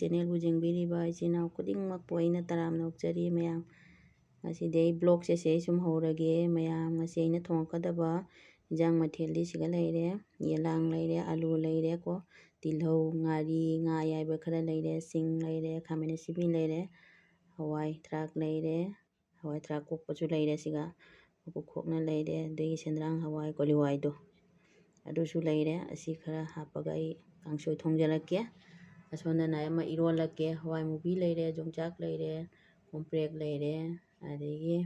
ꯆꯦꯅꯦꯜꯕꯨ ꯌꯦꯡꯕꯤꯔꯤꯕ ꯏꯆꯤꯜ ꯏꯅꯥꯎ ꯈꯨꯗꯤꯡꯃꯛꯄꯨ ꯑꯩꯅ ꯇꯔꯥꯝꯅ ꯑꯣꯛꯆꯔꯤ ꯃꯌꯥꯝ꯫ ꯉꯁꯤꯗꯤ ꯑꯩ ꯕ꯭ꯂꯣꯛꯁꯦ ꯁꯤ ꯁꯨꯝ ꯍꯧꯔꯒꯦ ꯃꯌꯥꯝ꯫ ꯉꯁꯤ ꯑꯩꯅ ꯊꯣꯡꯉꯛꯀꯗꯕ ꯏꯟꯖꯥꯡ ꯃꯊꯦꯜꯗꯤ ꯁꯤꯒ ꯂꯩꯔꯦ: ꯌꯦꯂꯥꯡ ꯂꯩꯔꯦ, ꯑꯂꯨ ꯂꯩꯔꯦꯀꯣ, ꯇꯤꯜꯍꯧ, ꯉꯥꯔꯤ, ꯉꯥ ꯑꯌꯥꯏꯕ ꯈꯔ ꯂꯩꯔꯦ, ꯁꯤꯡ ꯂꯩꯔꯦ, ꯈꯥꯃꯦꯟ ꯑꯁꯤꯟꯕꯤ ꯂꯩꯔꯦ, ꯍꯋꯥꯏ ꯊꯔꯥꯛ ꯂꯩꯔꯦ, ꯍꯋꯥꯏ ꯊꯔꯥꯛ ꯀꯣꯛꯄꯁꯨ ꯂꯩꯔꯦ, ꯁꯤꯒ ꯃꯀꯨ ꯈꯣꯛꯅ ꯂꯩꯔꯦ, ꯑꯗꯒꯤ ꯁꯦꯟꯗ꯭ꯔꯥꯡ ꯍꯋꯥꯏ ꯀꯣꯂꯤꯍꯋꯥꯏꯗꯣ ꯑꯗꯨꯁꯨ ꯂꯩꯔꯦ꯫ ꯑꯁꯤ ꯈꯔ ꯍꯥꯞꯄꯒ ꯑꯩ ꯀꯥꯡꯁꯣꯏ ꯊꯣꯡꯖꯤꯜꯂꯛꯀꯦ꯫ ꯑꯁꯣꯝꯗꯅ ꯑꯃ ꯏꯔꯣꯜꯂꯛꯀꯦ: ꯍꯋꯥꯏ ꯃꯨꯕꯤ ꯂꯩꯔꯦ, ꯌꯣꯡꯆꯥꯛ ꯂꯩꯔꯦ, ꯀꯣꯝꯄ꯭ꯔꯦꯛ ꯂꯩꯔꯦ, ꯑꯗꯒꯤ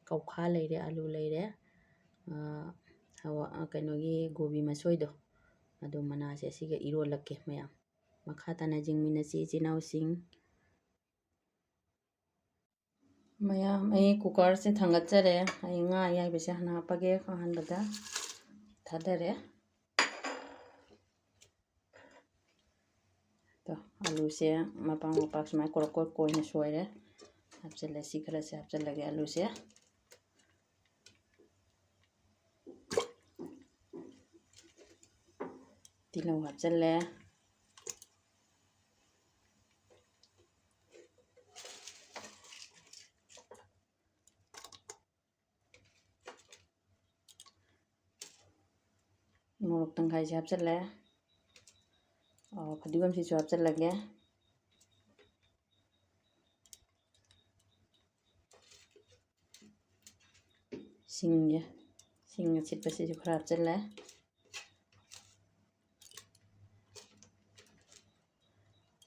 ꯀꯧꯈꯥ ꯂꯩꯔꯦ, ꯑꯂꯨ ꯂꯩꯔꯦ, ꯀꯩꯅꯣꯒꯤ ꯀꯣꯕꯤ ꯃꯁꯣꯏꯗꯣ ꯑꯗꯨ ꯃꯅꯥꯁꯦ ꯑꯁꯤꯒ ꯏꯔꯣꯜꯂꯛꯀꯦ ꯃꯌꯥꯝ꯫ ꯃꯈꯥ ꯇꯥꯅ ꯌꯦꯡꯃꯤꯟꯅꯁꯤ ꯏꯆꯤꯜ ꯏꯅꯥꯎꯁꯤꯡ꯫ ꯃꯌꯥꯝ ꯑꯩ ꯀꯨꯀꯔꯁꯦ ꯊꯥꯡꯒꯠꯆꯔꯦ꯫ ꯑꯩ ꯉꯥ ꯑꯌꯥꯏꯕꯁꯦ ꯍꯥꯟꯅ ꯍꯥꯞꯄꯒꯦ꯫ ꯑꯍꯥꯟꯕꯗ ꯊꯥꯗꯔꯦ꯫ ꯑꯂꯨꯁꯦ ꯃꯄꯥꯛ ꯃꯄꯥꯛ ꯁꯨꯃꯥꯏꯅ ꯀꯣꯔꯛ ꯀꯣꯏꯅ ꯁꯣꯏꯔꯦ꯫ ꯍꯥꯞꯆꯤꯜꯂꯦ, ꯁꯤ ꯈꯔꯁꯦ ꯍꯥꯞꯆꯤꯜꯂꯒꯦ ꯑꯂꯨꯁꯦ꯫ ꯇꯤꯜꯍꯧ ꯍꯥꯞꯆꯤꯜꯂꯦ꯫ ꯃꯣꯔꯣꯛ ꯇꯪꯈꯥꯏꯁꯦ ꯍꯥꯞꯆꯤꯜꯂꯦ꯫ ꯐꯗꯤꯒꯣꯝꯁꯤꯁꯨ ꯍꯥꯞꯆꯤꯜꯂꯒꯦ꯫ ꯁꯤꯡ ꯑꯁꯤꯠꯄꯁꯤꯁꯨ ꯈꯔ ꯍꯥꯞꯆꯤꯜꯂꯦ꯫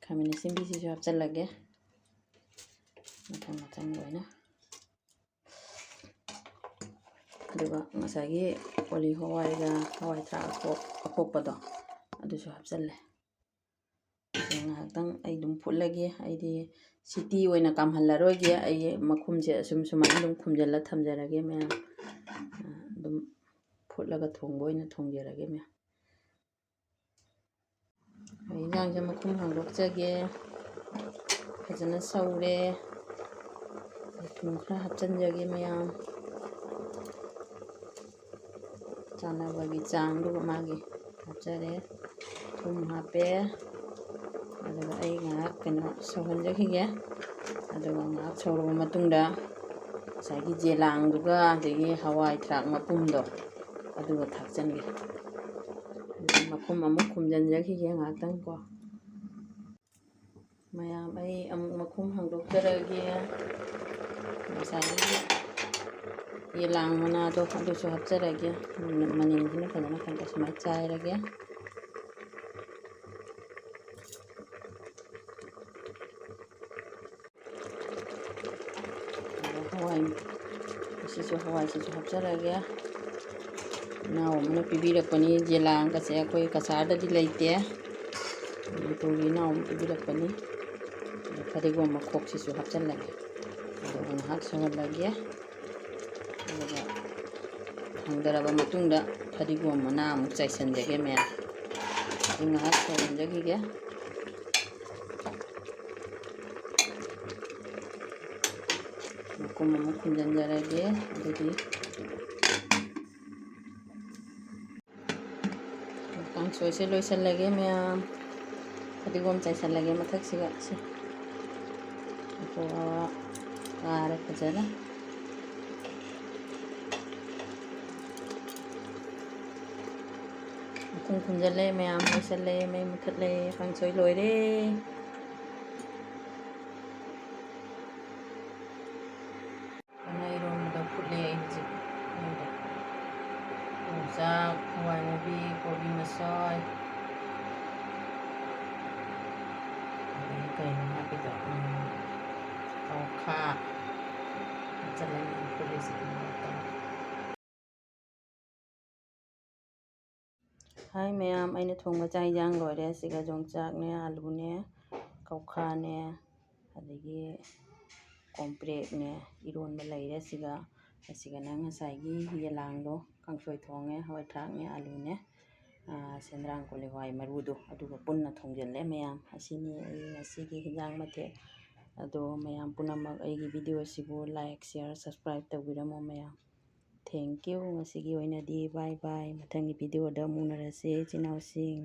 ꯈꯥꯃꯦꯟ ꯑꯁꯤꯟꯕꯤꯁꯤꯁꯨ ꯍꯥꯞꯆꯤꯜꯂꯒꯦ ꯃꯊꯪ ꯃꯊꯪ ꯂꯣꯏꯅ꯫ ꯑꯗꯨꯒ ꯉꯁꯥꯏꯒꯤ ꯀꯣꯂꯤ ꯍꯋꯥꯏꯒ ꯍꯋꯥꯏ ꯊꯔꯥꯛ ꯑꯄꯣꯛꯄꯗꯣ ꯑꯗꯨꯁꯨ ꯍꯥꯞꯆꯤꯜꯂꯦ꯫ ꯉꯥꯏꯍꯥꯛꯇꯪ ꯑꯩ ꯑꯗꯨꯝ ꯐꯨꯠꯂꯒꯦ꯫ ꯑꯩꯗꯤ ꯁꯤꯇꯤ ꯑꯣꯏꯅ ꯀꯥꯝꯍꯜꯂꯔꯣꯏꯒꯦ꯫ ꯑꯩ ꯃꯈꯨꯝꯁꯦ ꯁꯨꯃꯥꯏꯅ ꯑꯗꯨꯝ ꯈꯨꯝꯖꯤꯜꯂ ꯊꯝꯖꯔꯒꯦ ꯃꯌꯥꯝ꯫ ꯑꯗꯨꯝ ꯐꯨꯠꯂꯒ ꯊꯣꯡꯕ ꯑꯣꯏꯅ ꯊꯣꯡꯖꯔꯒꯦ ꯃꯌꯥꯝ꯫ ꯏꯟꯖꯥꯡꯁꯦ ꯃꯈꯨꯝ ꯍꯥꯡꯗꯣꯛꯆꯒꯦ꯫ ꯐꯖꯅ ꯁꯧꯔꯦ꯫ ꯊꯨꯝ ꯈꯔ ꯍꯥꯞꯆꯤꯟꯖꯒꯦ ꯃꯌꯥꯝ꯫ ꯆꯥꯟꯅꯕꯒꯤ ꯆꯥꯡꯗꯨꯒ ꯃꯥꯒꯤ ꯍꯥꯞꯆꯔꯦ꯫ ꯊꯨꯝ ꯍꯥꯞꯄꯦ꯫ ꯑꯗꯨꯒ ꯑꯩ ꯉꯥꯏꯍꯥꯛ ꯁꯧꯍꯟꯖꯈꯤꯒꯦ꯫ ꯑꯗꯨꯒ ꯉꯥꯏꯍꯥꯛ ꯁꯧꯔꯕ ꯃꯇꯨꯡꯗ ꯉꯁꯥꯏꯒꯤ ꯌꯦꯂꯥꯡꯗꯨꯒ ꯑꯗꯒꯤ ꯍꯋꯥꯏ ꯊꯔꯥꯛ ꯃꯄꯨꯝꯗꯣ ꯑꯗꯨꯒ ꯊꯥꯛꯆꯟꯒꯦ꯫ ꯃꯈꯨꯝ ꯑꯃꯨꯛ ꯈꯨꯝꯖꯤꯟꯖꯈꯤꯒꯦ ꯉꯥꯏꯍꯥꯛꯇꯪꯀꯣ ꯃꯌꯥꯝ꯫ ꯑꯩ ꯑꯃꯨꯛ ꯃꯈꯨꯝ ꯍꯥꯡꯗꯣꯛꯆꯔꯒꯦ꯫ ꯉꯁꯥꯏꯒꯤ ꯌꯦꯂꯥꯡ ꯃꯅꯥꯗꯣ ꯑꯗꯨꯁꯨ ꯍꯥꯞꯆꯔꯒꯦ꯫ ꯃꯅꯤꯟꯁꯤꯅ ꯐꯖꯅ ꯁꯨꯃꯥꯏꯅ ꯆꯥꯏꯔꯒꯦ꯫ ꯍꯋꯥꯏꯁꯤꯁꯨ ꯍꯥꯞꯆꯔꯒꯦ꯫ ꯏꯅꯥꯎ ꯑꯃꯅ ꯄꯤꯕꯤꯔꯛꯄꯅꯤ ꯌꯦꯂꯥꯡꯒꯁꯦ꯫ ꯑꯩꯈꯣꯏ ꯀꯁꯥꯔꯗꯗꯤ ꯂꯩꯇꯦ, ꯃꯅꯤꯄꯨꯔꯒꯤ ꯏꯅꯥꯎ ꯑꯃ ꯄꯤꯕꯤꯔꯛꯄꯅꯤ꯫ ꯐꯗꯤꯒꯣꯝ ꯃꯈꯣꯛꯁꯤꯁꯨ ꯍꯥꯞꯆꯤꯜꯂꯒꯦ꯫ ꯑꯗꯨꯒ ꯉꯥꯏꯍꯥꯛ ꯁꯧꯍꯜꯂꯒꯦ꯫ ꯑꯗꯨꯒ ꯊꯥꯡꯊꯔꯕ ꯃꯇꯨꯡꯗ ꯐꯗꯤꯒꯣꯝ ꯃꯅꯥ ꯑꯃꯨꯛ ꯆꯥꯏꯁꯤꯟꯖꯒꯦ ꯃꯌꯥꯝ꯫ ꯑꯗꯨ ꯉꯥꯏꯍꯥꯛ ꯁꯧꯍꯟꯖꯈꯤꯒꯦ꯫ ꯃꯈꯨꯝ ꯑꯃꯨꯛ ꯈꯨꯝꯖꯤꯟꯖꯔꯒꯦ꯫ ꯑꯗꯨꯗꯤ ꯀꯥꯡꯁꯣꯏꯁꯦ ꯂꯣꯏꯁꯤꯜꯂꯒꯦ ꯃꯌꯥꯝ꯫ ꯐꯗꯤꯒꯣꯝ ꯆꯥꯏꯁꯤꯜꯂꯒꯦ ꯃꯊꯛꯁꯤꯒ꯫ ꯀꯥꯔꯦ ꯐꯖꯅ꯫ ꯃꯈꯨꯝ ꯈꯨꯝꯖꯤꯜꯂꯦ ꯃꯌꯥꯝ, ꯂꯣꯏꯁꯤꯜꯂꯦ, ꯃꯩ ꯃꯨꯊꯠꯂꯦ, ꯀꯥꯡꯁꯣꯏ ꯂꯣꯏꯔꯦ꯫ ꯏꯔꯣꯟꯕꯗ ꯐꯨꯠꯂꯦ ꯑꯩ ꯍꯧꯖꯤꯛ ꯌꯣꯡꯆꯥꯛ, ꯍꯋꯥꯏ ꯃꯨꯕꯤ, ꯀꯣꯕꯤ ꯃꯁꯣꯏ, ꯑꯗꯒꯤ ꯀꯩꯅꯣ ꯍꯥꯞꯄꯤꯗꯣ ꯀꯧꯈꯥ ꯍꯥꯞꯆꯤꯜꯂꯦ ꯐꯨꯠꯂꯤꯁꯤꯗꯤ꯫ ꯍꯥꯏ ꯃꯌꯥꯝ, ꯑꯩꯅ ꯊꯣꯡꯕ ꯆꯥꯛ ꯏꯟꯖꯥꯡ ꯂꯣꯏꯔꯦ꯫ ꯁꯤꯒ ꯌꯣꯡꯆꯥꯛꯅꯦ, ꯑꯂꯨꯅꯦ, ꯀꯧꯈꯥꯅꯦ, ꯑꯗꯒꯤ ꯀꯣꯝꯄ꯭ꯔꯦꯛꯅꯦ ꯏꯔꯣꯟꯕ ꯂꯩꯔꯦ ꯁꯤꯒ꯫ ꯑꯁꯤꯒꯅ ꯉꯁꯥꯏꯒꯤ ꯌꯦꯂꯥꯡꯗꯣ ꯀꯥꯡꯁꯣꯏ ꯊꯣꯡꯉꯦ꯫ ꯍꯋꯥꯏ ꯊꯔꯥꯛꯅꯦ, ꯑꯂꯨꯅꯦ, ꯁꯦꯟꯗ꯭ꯔꯥꯡ ꯀꯣꯂꯤ ꯍꯋꯥꯏ ꯃꯔꯨꯗꯣ ꯑꯗꯨꯒ ꯄꯨꯟꯅ ꯊꯣꯡꯖꯤꯜꯂꯦ ꯃꯌꯥꯝ꯫ ꯑꯁꯤꯅꯤ ꯑꯩ ꯉꯁꯤꯒꯤ ꯍꯤꯟꯖꯥꯡ ꯃꯊꯦꯜ꯫ ꯑꯗꯣ ꯃꯌꯥꯝ ꯄꯨꯝꯅꯃꯛ ꯑꯩꯒꯤ ꯚꯤꯗꯤꯑꯣꯁꯤꯕꯨ ꯂꯥꯏꯛ, ꯁꯤꯌꯔ, ꯁꯕꯁꯀ꯭ꯔꯥꯏꯕ ꯇꯧꯕꯤꯔꯝꯃꯣ ꯃꯌꯥꯝ꯫ Thank you. ꯉꯁꯤꯒꯤ ꯑꯣꯏꯅꯗꯤ ꯕꯥꯏ ꯕꯥꯏ꯫ ꯃꯊꯪꯒꯤ ꯚꯤꯗꯤꯑꯣꯗ ꯑꯃꯨꯛ ꯎꯅꯔꯁꯤ ꯏꯆꯤꯜ ꯏꯅꯥꯎꯁꯤꯡ꯫